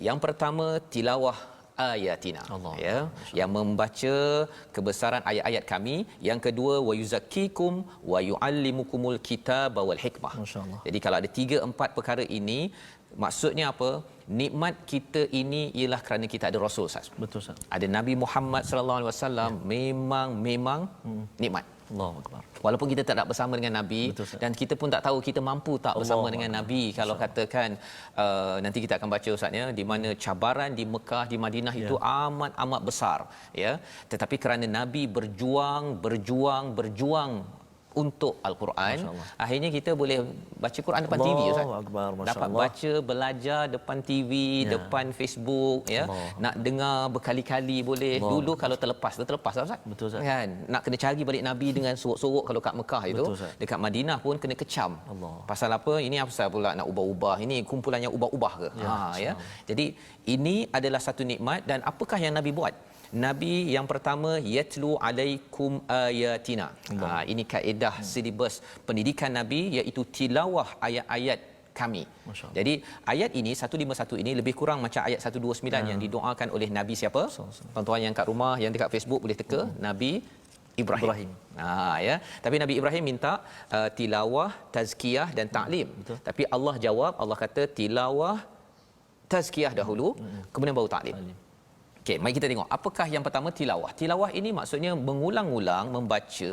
Yang pertama, tilawah ayatina, Allah. Ya, yang membaca kebesaran ayat-ayat kami. Yang kedua, wa yuzakkikum wa yuallimukumul kitaba wal hikmah. Masya-Allah. Jadi kalau ada 3-4 perkara ini, maksudnya apa? Nikmat kita ini ialah kerana kita ada rasul, Ustaz. Betul, Ustaz. Ada Nabi Muhammad sallallahu alaihi wasallam, memang nikmat. Allahu akbar. Walaupun kita tak bersama dengan Nabi, betul, Ustaz, dan kita pun tak tahu kita mampu tak bersama Allah dengan Nabi. Kalau katakan nanti kita akan baca, Ustaz, ya, di mana cabaran di Mekah, di Madinah itu amat besar, ya. Tetapi kerana Nabi berjuang untuk Al-Quran, akhirnya kita boleh baca Quran depan TV, Ustaz. Allahu akbar, Dapat baca, belajar depan TV, depan Facebook, ya. Nak dengar berkali-kali boleh. Dulu kalau terlepas Ustaz. Betul, Ustaz. Kan nak kena cari balik Nabi dengan sorok-sorok kalau kat Mekah itu. Betul, Ustaz. Dekat Madinah pun kena kecam. Allah. Pasal apa? Ini apa pasal pula nak ubah-ubah? Ini kumpulannya ubah-ubah ke? Ya. Jadi ini adalah satu nikmat. Dan apakah yang Nabi buat? Nabi yang pertama, yatlu alaikum ayatina. Ini kaedah silibus pendidikan Nabi, iaitu tilawah ayat-ayat kami. Jadi ayat ini 151 ini lebih kurang macam ayat 129 yang didoakan oleh Nabi siapa? Tuan-tuan yang kat rumah, yang dekat Facebook boleh teka, Nabi Ibrahim. Ya. Tapi Nabi Ibrahim minta tilawah, tazkiyah dan ta'lim. Tapi Allah jawab, Allah kata tilawah, tazkiyah dahulu, kemudian baru ta'lim. Okey, mari kita tengok apakah yang pertama, tilawah. Tilawah ini maksudnya mengulang-ulang membaca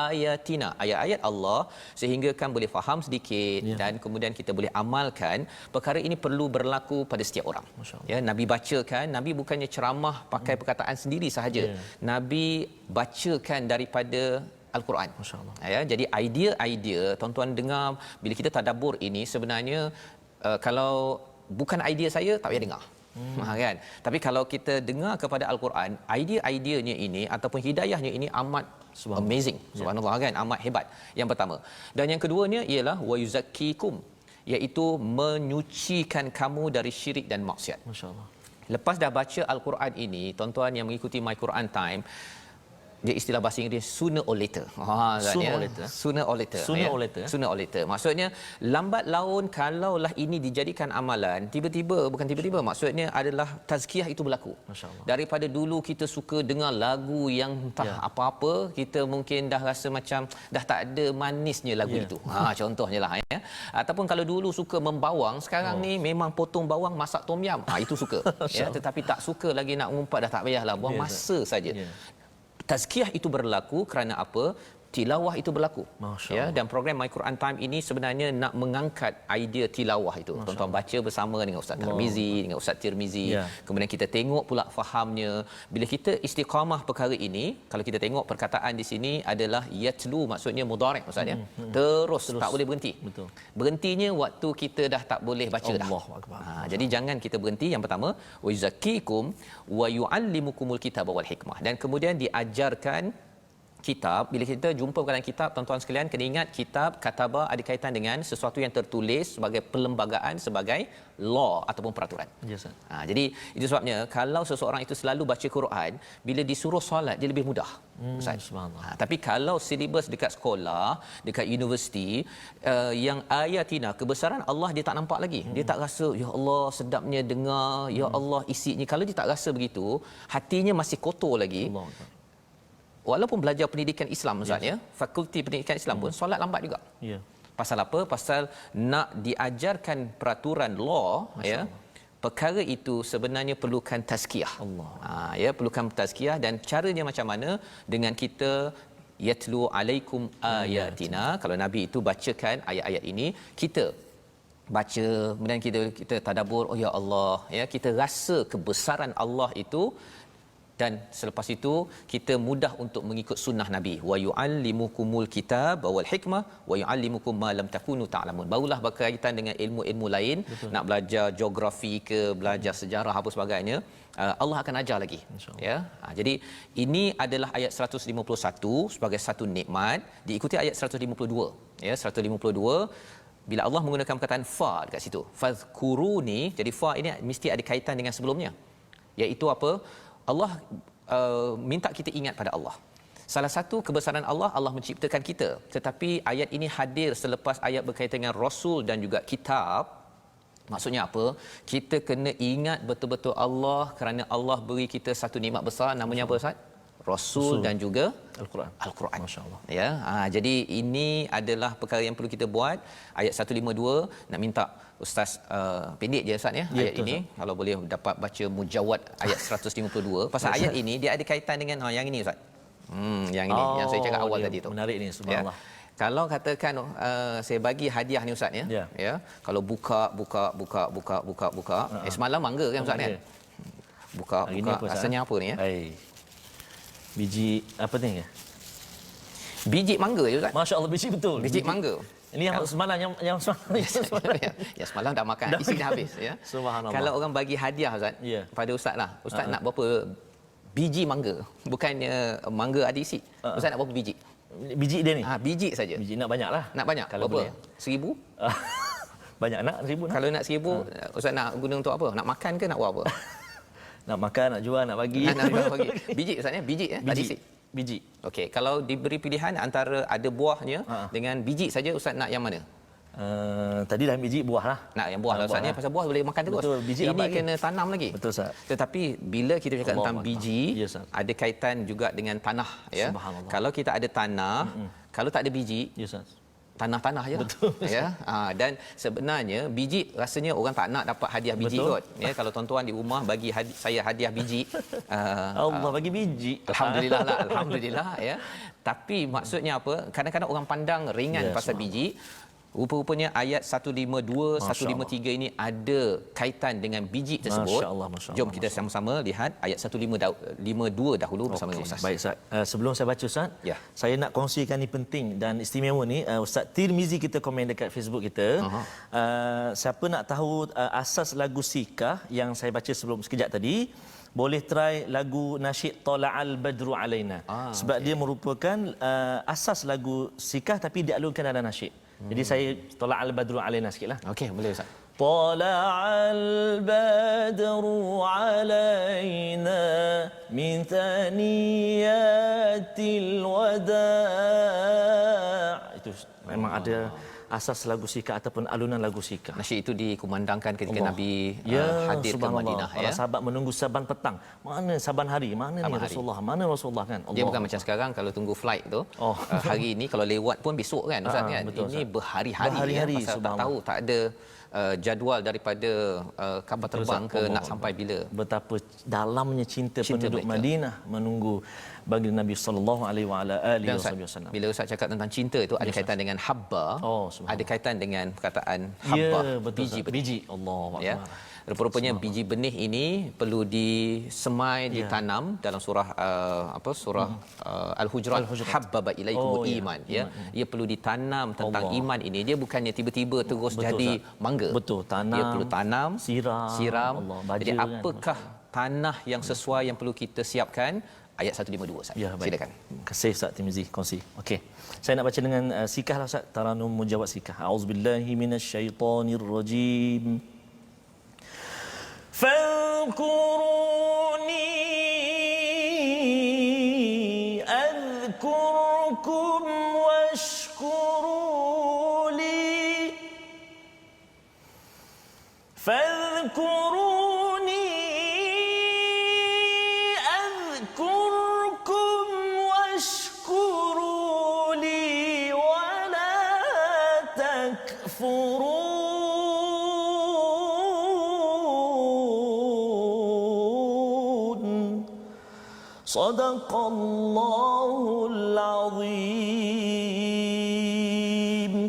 ayatina, ayat-ayat Allah, sehingga kan boleh faham sedikit dan kemudian kita boleh amalkan. Perkara ini perlu berlaku pada setiap orang. Ya, Nabi bacakan, Nabi bukannya ceramah pakai perkataan sendiri sahaja. Nabi bacakan daripada Al-Quran. Ya, jadi idea-idea, tuan-tuan dengar, bila kita tadabbur ini sebenarnya kalau bukan idea saya tak payah dengar. Kan? Tapi kalau kita dengar kepada Al-Quran, idea-ideanya ini ataupun hidayahnya ini amat amazing. Subhanallah, kan? Amat hebat. Yang pertama. Dan yang keduanya ialah wa yuzakkikum, iaitu menyucikan kamu dari syirik dan maksiat. Masya-Allah. Lepas dah baca Al-Quran ini, tuan-tuan yang mengikuti My Quran Time, dia istilah bahasa Inggeris sooner or later. Sooner or later. Maksudnya lambat laun kalaulah ini dijadikan amalan, bukan tiba-tiba, maksudnya adalah tazkiyah itu berlaku. Daripada dulu kita suka dengar lagu yang entah apa-apa, kita mungkin dah rasa macam dah tak ada manisnya lagu itu. Contohnya lah, ya. Ataupun kalau dulu suka membawang, sekarang ni memang potong bawang masak tom yam. Itu suka. Ya, tetapi tak suka lagi nak ngumpat, dah tak payahlah, buang masa saja. Tazkiyah itu berlaku kerana apa? Tilawah itu berlaku. Ya, dan program My Quran Time ini sebenarnya nak mengangkat idea tilawah itu. Tuan-tuan baca bersama dengan Ustaz Tarmizi, dengan Ustaz Tirmizi. Kemudian kita tengok pula fahamnya. Bila kita istiqamah perkara ini, kalau kita tengok perkataan di sini adalah yatlu, maksudnya mudhari', Ustaz, ya. Terus tak boleh berhenti. Betul. Berhentinya waktu kita dah tak boleh baca dah. Jadi jangan kita berhenti. Yang pertama, wa yuzakkikum wa yuallimukumul kitaba wal hikmah. Dan kemudian diajarkan kitab. Bila kita jumpa dalam kitab, tuan-tuan sekalian kena ingat, kitab kataba ada kaitan dengan sesuatu yang tertulis sebagai perlembagaan, sebagai law ataupun peraturan. Jadi itu sebabnya kalau seseorang itu selalu baca Quran, bila disuruh solat dia lebih mudah. Tapi kalau silibus dekat sekolah, dekat universiti, yang ayatina, kebesaran Allah dia tak nampak lagi. Dia tak rasa, ya Allah sedapnya dengar, ya Allah isinya. Kalau dia tak rasa begitu, hatinya masih kotor lagi. Walaupun belajar pendidikan Islam, Ustaz, ya, fakulti pendidikan Islam pun solat lambat juga. Pasal apa? Pasal nak diajarkan peraturan law, ya. Perkara itu sebenarnya perlukan tazkiyah. Ya, perlukan tazkiyah. Dan caranya macam mana? Dengan kita yatlu alaikum ayatina. Kalau Nabi itu bacakan ayat-ayat ini, kita baca, kemudian kita tadabbur, oh ya Allah, ya, kita rasa kebesaran Allah itu dan selepas itu kita mudah untuk mengikut sunnah Nabi. Wa yu'allimukumul kitab wal hikmah wa yu'allimukum ma lam takunu ta'lamun. Barulah berkaitan dengan ilmu-ilmu lain. Betul. Nak belajar geografi ke, belajar sejarah apa sebagainya, Allah akan ajar lagi. Ya. Jadi ini adalah ayat 151 sebagai satu nikmat, diikuti ayat 152. Ya, 152 bila Allah menggunakan perkataan fa dekat situ. Fazkuruni, jadi fa ini mesti ada kaitan dengan sebelumnya. Iaitu apa? Allah minta kita ingat pada Allah. Salah satu kebesaran Allah, Allah menciptakan kita. Tetapi ayat ini hadir selepas ayat berkaitan dengan Rasul dan juga kitab. Maksudnya apa? Kita kena ingat betul-betul Allah kerana Allah beri kita satu nikmat besar. Namanya apa Ustaz? Rasul dan juga Al-Quran. Al-Quran. Masya-Allah. Ya. Jadi ini adalah perkara yang perlu kita buat. Ayat 152 nak minta Ustaz pendek je Ustaz ya, ayat betul, ini Ustaz. Kalau boleh dapat baca mujawad ayat 152. Pasal ayat ini dia ada kaitan dengan yang ini Ustaz. Yang ini yang saya cakap awal tadi tu. Menarik ni, subhanallah. Kalau katakan saya bagi hadiah ni Ustaz ya. Ya. Kalau buka. Semalam mangga kan Ustaz kan? Buka. Rasanya apa ni ya? Biji apa ni ya? Biji mangga je Ustaz. Masya-Allah, biji betul. Biji mangga. Ini yang semalam yang semalam. Ya, semalam dah makan, isi dah habis ya. Subhanallah. Kalau orang bagi hadiah Ustaz, pada Ustaz lah. Ustaz nak berapa biji mangga? Bukannya mangga ada isi. Ustaz nak berapa biji? Biji dia ni. Biji saja. Biji nak banyaklah. Nak banyak. Kalau berapa? boleh. 1000? Banyak nak 1000 nak. Kalau nak 1000, Ustaz nak guna untuk apa? Nak makan ke nak buat apa? Nak makan, nak jual, nak bagi. Nak jual bagi. Biji Ustaz ya? Biji ya? Tak isi. Biji. Okey, kalau diberi pilihan antara ada buahnya dengan biji saja, Ustaz nak yang mana? Tadi dah biji buah lah. Nak yang buah lah Ustaz ni, pasal buah boleh makan terus. Betul, biji ini kena tanam lagi. Betul Ustaz. Tetapi bila kita cakap tentang biji, ada kaitan juga dengan tanah ya. Kalau kita ada tanah, kalau tak ada biji, tanah-tanah je. Betul. Ya. Dan sebenarnya biji rasanya orang tak nak dapat hadiah biji kot. Ya, kalau tuan-tuan di rumah bagi saya hadiah biji, Allah bagi biji. Alhamdulillah lah, alhamdulillah ya. Tapi maksudnya apa? Kadang-kadang orang pandang ringan pasal biji. Rupa-rupanya ayat 152, 153 ini ada kaitan dengan biji tersebut. Masya Allah, Masya Allah. Jom kita sama-sama lihat ayat 152 dahulu bersama dengan Ustaz. Baik Ustaz. Sebelum saya baca Ustaz, saya nak kongsikan ni penting dan istimewa ni. Ustaz Tirmizi kita komen dekat Facebook kita. Siapa nak tahu asas lagu Sikah yang saya baca sebelum sekejap tadi, boleh try lagu nasyid Tala'al Badru Alaina. Sebab dia merupakan asas lagu Sikah tapi dialurkan dalam nasyid. Jadi saya Tala'al Badru Alaina sikitlah. Okey, boleh Ustaz. Tala'al Badru Alaina min thaniyatil wada'. Itu memang ada asas lagu Sikah ataupun alunan lagu Sikah. Nasyid itu dikumandangkan ketika Nabi hadir ke Madinah ya. Para sahabat menunggu saban petang. Mana saban hari? Mana ni Rasulullah? Mana Rasulullah kan? Allah. Dia bukan macam sekarang kalau tunggu flight tu. Hari ini kalau lewat pun besok kan Ustaz kan. Betul, ini berhari-hari ya, pasal tak tahu, tak ada jadual daripada kapal terbang ke nak sampai bila. Betapa dalamnya cinta penduduk mereka. Madinah menunggu baginda Nabi sallallahu alaihi wasallam. Bila Ustaz cakap tentang cinta itu ada kaitan dengan habba, ada kaitan dengan perkataan habba, biji. Allahu akbar. Ya. Rupa-rupanya biji benih ini perlu disemai, ditanam dalam surah Al-Hujurat. Habbaba ilaikumul iman ya. Ia perlu ditanam tentang iman ini. Dia bukannya tiba-tiba terus jadi mangga. Betul, tanam. Dia perlu tanam, siram. Jadi apakah tanah yang sesuai yang perlu kita siapkan? Ayat 152 Ustaz. Silakan. Terima kasih Ustaz Tirmizi kongsi. Okey. Saya nak baca dengan Sikah lah Ustaz. Taranum Mujawad Sikah. Auzubillahi minasyaitonirrajim. فاذكروني أذكركم واشكروا لي فاذكروني أذكركم واشكروا لي ولا تكفرون صدق الله العظيم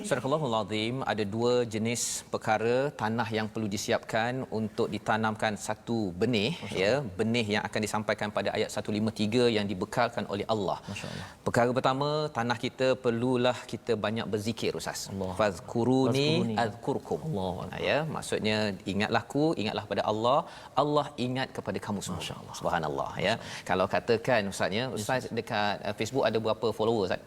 Surahul Azim, ada dua jenis perkara tanah yang perlu disiapkan untuk ditanamkan satu benih, ya, benih yang akan disampaikan pada ayat 153 yang dibekalkan oleh Allah. Perkara pertama, tanah kita perlulah kita banyak berzikir, Ustaz. Fazkuruni azkurkum. Ya, maksudnya ingatlah aku, ingatlah pada Allah, Allah ingat kepada kamu semua. Subhanallah, ya. Kalau katakan Ustaz, Ustaz dekat Facebook ada berapa follower, Ustaz?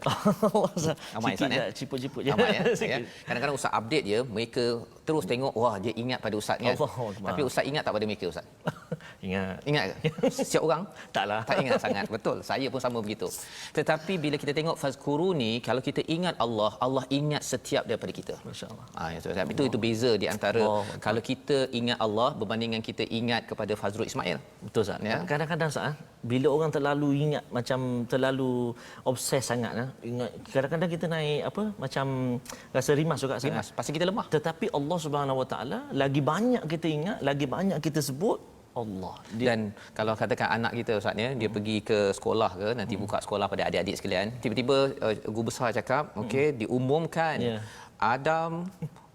Ramai, Ustaz, ya. Ciput-ciput je. Ramai, ya. Kadang-kadang Ustaz update je, mereka terus tengok, wah, dia ingat pada Ustaz, kan. Tapi Ustaz ingat tak pada mereka, Ustaz? Ingat ke? Setiap orang? Taklah. Tak ingat sangat. Betul. Saya pun sama begitu. Tetapi bila kita tengok fazkuruni, kalau kita ingat Allah, Allah ingat setiap daripada kita. Masya-Allah. Itu beza di antara kalau kita ingat Allah berbandingkan kita ingat kepada Fazrul Ismail. Betul, Ustaz. Ya. Kadang-kadang, Ustaz, bila orang terlalu ingat, macam terlalu obses sangat, ingat, kadang-kadang kita naik macam rasa rimas juga, Ustaz. Rimas, pasal kita lemah. Tetapi Allah Subhanahu Wa Taala lagi banyak kita ingat, lagi banyak kita sebut Allah. Dan kalau katakan anak kita, Ustaz, ya, dia pergi ke sekolah ke, nanti buka sekolah pada adik-adik sekalian, tiba-tiba guru besar cakap, okey, diumumkan Adam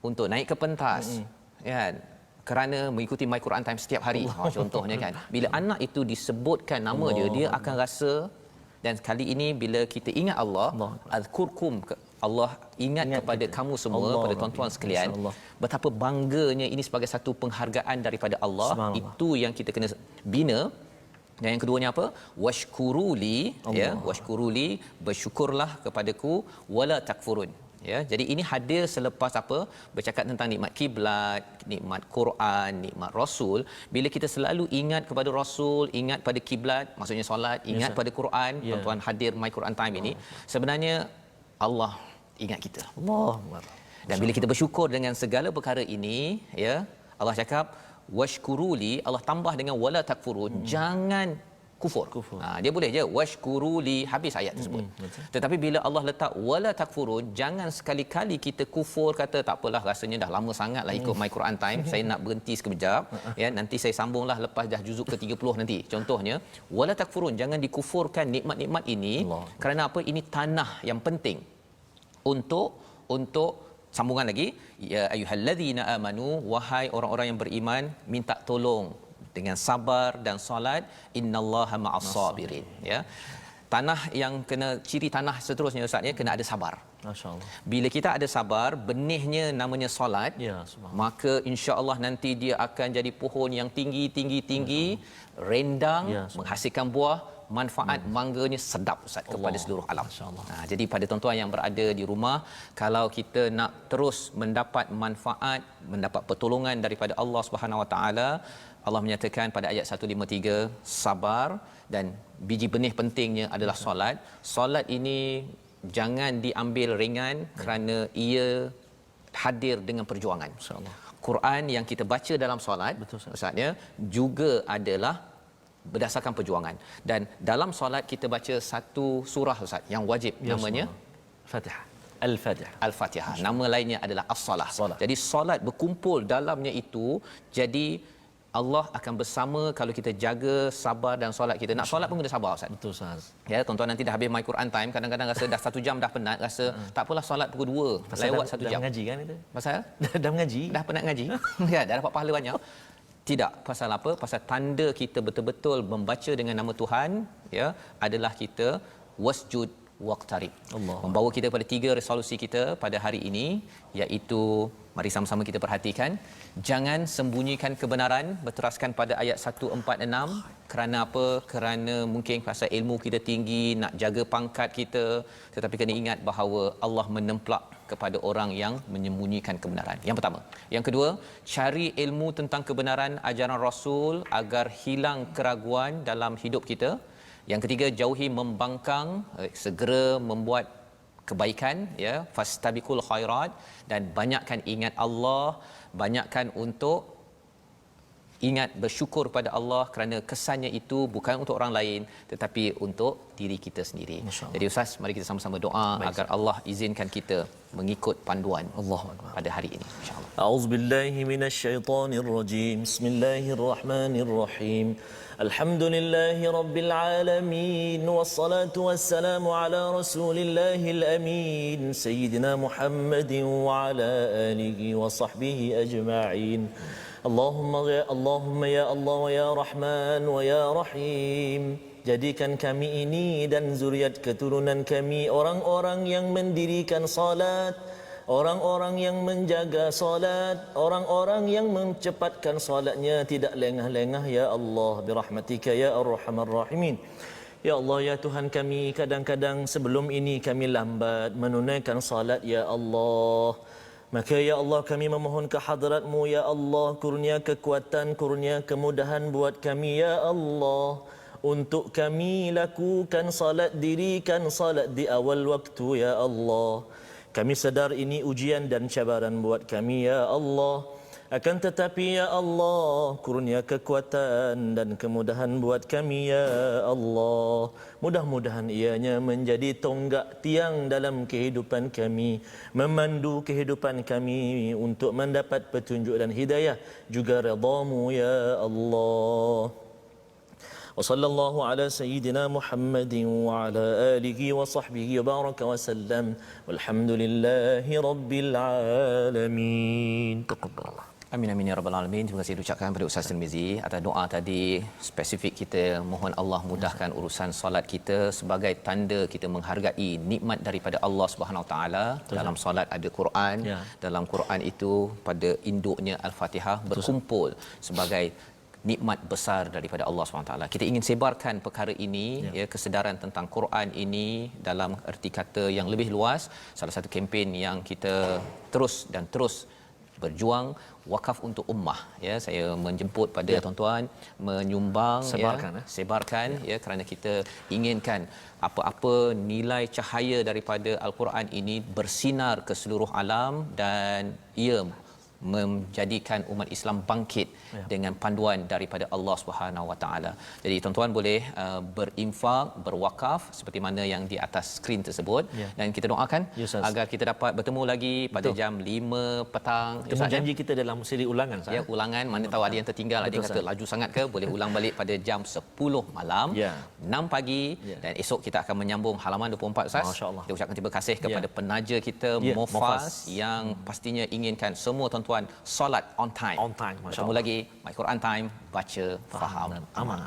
untuk naik ke pentas, kan, kerana mengikuti My Quran Time setiap hari. Contohnya, kan, bila anak itu disebutkan nama dia akan rasa. Dan kali ini bila kita ingat Allah, azkurkum, Allah ingat kepada kita, kamu semua, pada tuan-tuan sekalian, betapa bangganya ini sebagai satu penghargaan daripada Allah. Itu yang kita kena bina. Dan yang keduanya apa? Washkuruli, ya, washkuruli, bersyukurlah kepadaku, wala takfurun. Ya, jadi ini hadir selepas apa? Bercakap tentang nikmat kiblat, nikmat Quran, nikmat Rasul. Bila kita selalu ingat kepada Rasul, ingat pada kiblat, maksudnya solat, ingat pada Quran, tuan-tuan hadir My Quran Time ini, sebenarnya Allah ingat kita. Dan bila kita bersyukur dengan segala perkara ini, ya, Allah cakap washkuruli, Allah tambah dengan wala takfurun, jangan kufur. Dia boleh je washkuruli, habis ayat tersebut. Tetapi bila Allah letak wala takfurun, jangan sekali-kali kita kufur, kata tak apalah, rasanya dah lama sangatlah ikut My Quran Time, saya nak berhenti sekejap, ya, nanti saya sambunglah lepas dah juzuk ke-30 nanti. Contohnya, wala takfurun, jangan dikufurkan nikmat-nikmat ini. Kerana apa? Ini tanah yang penting untuk sambungan lagi, ya ayyuhallazina amanu, wahai orang-orang yang beriman, minta tolong dengan sabar dan solat, innallaha ma'as sabirin, ya. Tanah yang kena, ciri tanah seterusnya, Ustaz, ya, kena ada sabar. Masya-Allah. Bila kita ada sabar, benihnya namanya solat, maka insya-Allah nanti dia akan jadi pohon yang tinggi, rendang, menghasilkan buah, manfaat mangganya sedap, Ustaz, kepada seluruh alam. Jadi pada tuan-tuan yang berada di rumah, kalau kita nak terus mendapat manfaat, mendapat pertolongan daripada Allah Subhanahu Wa Taala, Allah menyatakan pada ayat 153, sabar, dan biji benih pentingnya adalah solat. Solat ini jangan diambil ringan kerana ia hadir dengan perjuangan. InsyaAllah. Quran yang kita baca dalam solat, Ustaz, ya, juga adalah berdasarkan perjuangan. Dan dalam solat kita baca satu surah, Ustaz, yang wajib, namanya Fatihah. Al-Fatihah. Al-Fatihah. Nama lainnya adalah As-Salah. Jadi solat berkumpul dalamnya itu. Jadi Allah akan bersama kalau kita jaga sabar dan solat kita. Nak solat pun kena sabar, Ustaz. Betul, Ustaz. Ya, tuan-tuan nanti dah habis My Quran Time, kadang-kadang rasa dah 1 jam dah penat, rasa tak apalah solat pukul 2, lewat 1 jam. Dah mengaji kan itu? Pasal dah mengaji. Dah penat ngaji. Ya, dah dapat pahala banyak. Tidak, pasal apa? Pasal tanda kita betul-betul membaca dengan nama Tuhan, ya, adalah kita wasjud waqtarib. Membawa kita pada 3 resolusi kita pada hari ini, iaitu mari sama-sama kita perhatikan, jangan sembunyikan kebenaran, berteraskan pada ayat 146. Kerana apa? Kerana mungkin pasal ilmu kita tinggi, nak jaga pangkat kita, tetapi kena ingat bahawa Allah menemplak kepada orang yang menyembunyikan kebenaran. Yang pertama. Yang kedua, cari ilmu tentang kebenaran ajaran Rasul agar hilang keraguan dalam hidup kita. Yang ketiga, jauhi membangkang, segera membuat kebaikan, ya, fastabiqul khairat, dan banyakkan ingat Allah, banyakkan untuk ingat bersyukur pada Allah kerana kesannya itu bukan untuk orang lain tetapi untuk diri kita sendiri. Jadi Ustaz, mari kita sama-sama doa agar Allah izinkan kita mengikut panduan Allah pada hari ini, insya-Allah. A'udzubillahi minasyaitonirrajim. Bismillahirrahmanirrahim. Alhamdulillahi rabbil alamin, wassalatu wassalamu ala rasulillahil amin, sayyidina Muhammadin wa ala alihi wa sahbihi ajma'in. Allahumma ya Allah wa ya Rahman wa ya Rahim, jadikan kami ini dan zuriat keturunan kami orang-orang yang mendirikan salat, orang-orang yang menjaga salat, orang-orang yang mencepatkan salatnya, tidak lengah-lengah ya Allah, birahmatika ya arhamar rahimin. Ya Allah, ya Tuhan kami, kadang-kadang sebelum ini kami lambat menunaikan salat ya Allah. Maka ya Allah, kami memohon ke hadrat-Mu ya Allah, kurnia kekuatan, kurnia kemudahan buat kami ya Allah, untuk kami lakukan salat, dirikan salat di awal waktu ya Allah. Kami sedar ini ujian dan cabaran buat kami ya Allah. Akan tetapi ya Allah, kurnia kekuatan dan kemudahan buat kami ya Allah. Mudah-mudahan ianya menjadi tonggak tiang dalam kehidupan kami, memandu kehidupan kami untuk mendapat petunjuk dan hidayah juga redha-Mu ya Allah. Wa sallallahu ala sayyidina Muhammadin wa ala alihi wa sahbihi wa baraka wa sallam. Walhamdulillahi rabbil alamin. Taqabbalallah. Amin amin ya rabbal alamin. Terima kasih diucapkan kepada Ustaz Tirmizi atas doa tadi spesifik. Kita mohon Allah mudahkan urusan solat kita sebagai tanda kita menghargai nikmat daripada Allah Subhanahu Wa Taala. Dalam solat ada Quran, dalam Quran itu pada induknya Al-Fatihah berkumpul sebagai nikmat besar daripada Allah SWT. Kita ingin sebarkan perkara ini, ya, kesedaran tentang Quran ini dalam erti kata yang lebih luas. Salah satu kempen yang kita terus berjuang, wakaf untuk ummah, ya. Saya menjemput pada tuan-tuan menyumbang, sebarkan kerana kita inginkan apa-apa nilai cahaya daripada Al-Quran ini bersinar ke seluruh alam dan ia menjadikan umat Islam bangkit dengan panduan daripada Allah Subhanahu Wa Taala. Jadi tuan-tuan boleh berinfak, berwakaf seperti mana yang di atas skrin tersebut, dan kita doakan agar kita dapat bertemu lagi pada jam 5 petang. Temu janji kita dalam siri ulangan, ya, ulangan, mana tahu ada yang tertinggal, ada yang kata laju sangat ke, boleh ulang balik pada jam 10 malam, 6 pagi, dan esok kita akan menyambung halaman 24, Ustaz. Masya-Allah. Kita ucapkan terima kasih kepada penaja kita Mofas yang pastinya inginkan semua tuan-tuan solat on time. On time, Bertemu lagi My Quran Time, baca, faham, dan amal.